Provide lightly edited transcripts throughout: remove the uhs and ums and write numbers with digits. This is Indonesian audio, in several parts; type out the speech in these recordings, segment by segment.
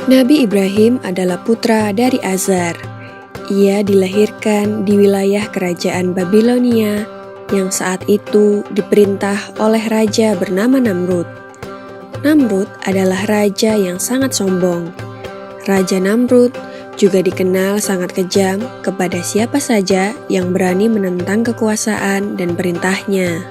Nabi Ibrahim adalah putra dari Azar. Ia dilahirkan di wilayah kerajaan Babilonia yang saat itu diperintah oleh raja bernama Namrud. Namrud adalah raja yang sangat sombong. Raja Namrud juga dikenal sangat kejam kepada siapa saja yang berani menentang kekuasaan dan perintahnya.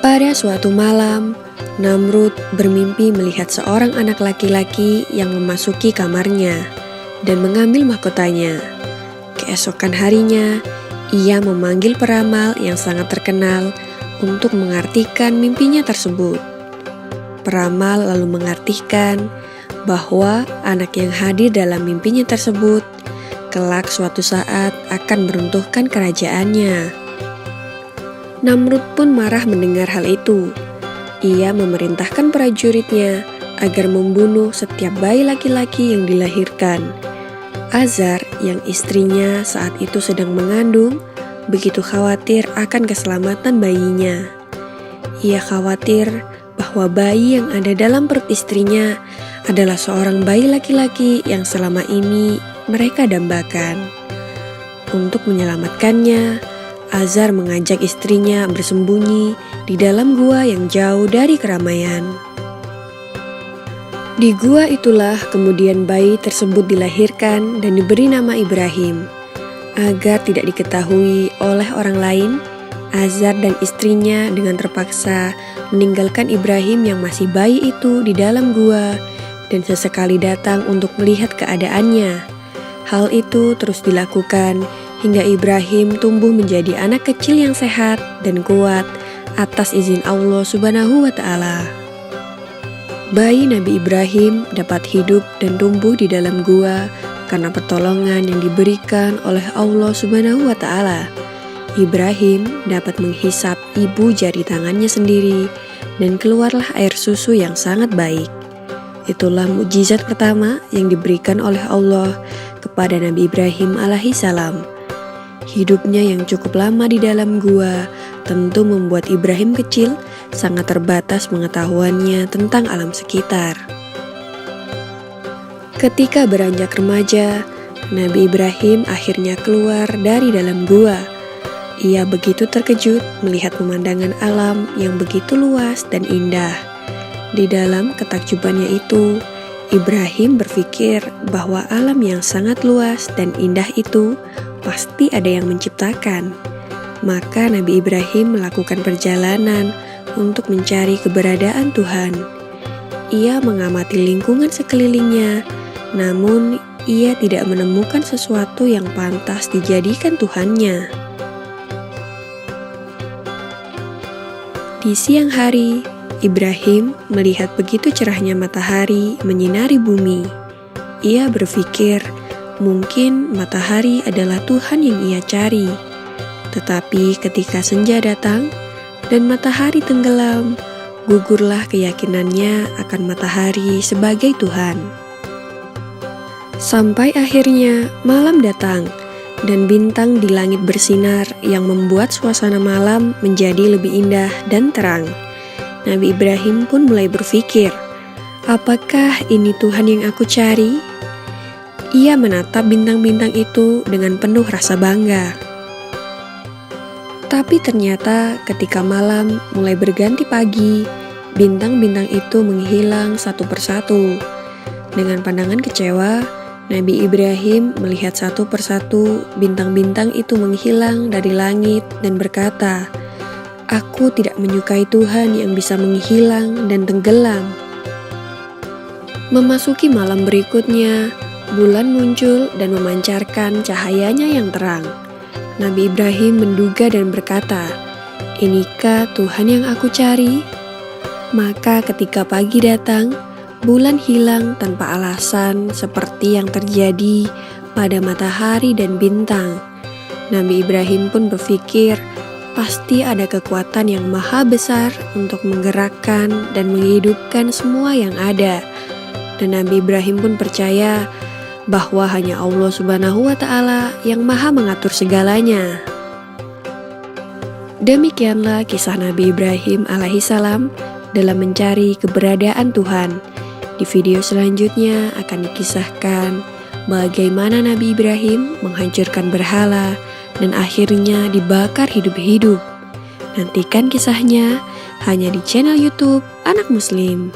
Pada suatu malam, Namrud bermimpi melihat seorang anak laki-laki yang memasuki kamarnya dan mengambil mahkotanya. Keesokan harinya, ia memanggil peramal yang sangat terkenal untuk mengartikan mimpinya tersebut. Peramal lalu mengartikan bahwa anak yang hadir dalam mimpinya tersebut kelak suatu saat akan meruntuhkan kerajaannya. Namrud pun marah mendengar hal itu. Ia memerintahkan prajuritnya agar membunuh setiap bayi laki-laki yang dilahirkan. Azar, yang istrinya saat itu sedang mengandung, begitu khawatir akan keselamatan bayinya. Ia khawatir bahwa bayi yang ada dalam perut istrinya adalah seorang bayi laki-laki yang selama ini mereka dambakan. Untuk menyelamatkannya, Azar mengajak istrinya bersembunyi di dalam gua yang jauh dari keramaian. Di gua itulah kemudian bayi tersebut dilahirkan dan diberi nama Ibrahim. Agar tidak diketahui oleh orang lain, Azar dan istrinya dengan terpaksa meninggalkan Ibrahim yang masih bayi itu di dalam gua dan sesekali datang untuk melihat keadaannya. Hal itu terus dilakukan hingga Ibrahim tumbuh menjadi anak kecil yang sehat dan kuat atas izin Allah Subhanahu wa Ta'ala. Bayi Nabi Ibrahim dapat hidup dan tumbuh di dalam gua karena pertolongan yang diberikan oleh Allah Subhanahu wa Ta'ala. Ibrahim dapat menghisap ibu jari tangannya sendiri dan keluarlah air susu yang sangat baik. Itulah mukjizat pertama yang diberikan oleh Allah kepada Nabi Ibrahim alaihissalam. Hidupnya yang cukup lama di dalam gua tentu membuat Ibrahim kecil sangat terbatas pengetahuannya tentang alam sekitar. Ketika beranjak remaja, Nabi Ibrahim akhirnya keluar dari dalam gua. Ia begitu terkejut melihat pemandangan alam yang begitu luas dan indah. Di dalam ketakjubannya itu, Ibrahim berpikir bahwa alam yang sangat luas dan indah itu pasti ada yang menciptakan. Maka Nabi Ibrahim melakukan perjalanan untuk mencari keberadaan Tuhan. Ia mengamati lingkungan sekelilingnya, namun ia tidak menemukan sesuatu yang pantas dijadikan Tuhannya. Di siang hari, Ibrahim melihat begitu cerahnya matahari menyinari bumi. Ia berpikir, mungkin matahari adalah Tuhan yang ia cari. Tetapi ketika senja datang dan matahari tenggelam, gugurlah keyakinannya akan matahari sebagai Tuhan. Sampai akhirnya malam datang dan bintang di langit bersinar yang membuat suasana malam menjadi lebih indah dan terang. Nabi Ibrahim pun mulai berpikir, apakah ini Tuhan yang aku cari? Ia menatap bintang-bintang itu dengan penuh rasa bangga. Tapi ternyata ketika malam mulai berganti pagi, bintang-bintang itu menghilang satu persatu. Dengan pandangan kecewa, Nabi Ibrahim melihat satu persatu bintang-bintang itu menghilang dari langit dan berkata, "Aku tidak menyukai Tuhan yang bisa menghilang dan tenggelam." Memasuki malam berikutnya, bulan muncul dan memancarkan cahayanya yang terang. Nabi Ibrahim menduga dan berkata, "Inikah Tuhan yang aku cari?" Maka ketika pagi datang, bulan hilang tanpa alasan seperti yang terjadi pada matahari dan bintang. Nabi Ibrahim pun berpikir, pasti ada kekuatan yang maha besar untuk menggerakkan dan menghidupkan semua yang ada. Dan Nabi Ibrahim pun percaya bahwa hanya Allah Subhanahu wa Ta'ala yang maha mengatur segalanya. Demikianlah kisah Nabi Ibrahim alaihissalam dalam mencari keberadaan Tuhan. Di video selanjutnya akan dikisahkan bagaimana Nabi Ibrahim menghancurkan berhala dan akhirnya dibakar hidup-hidup. Nantikan kisahnya hanya di channel YouTube Anak Muslim.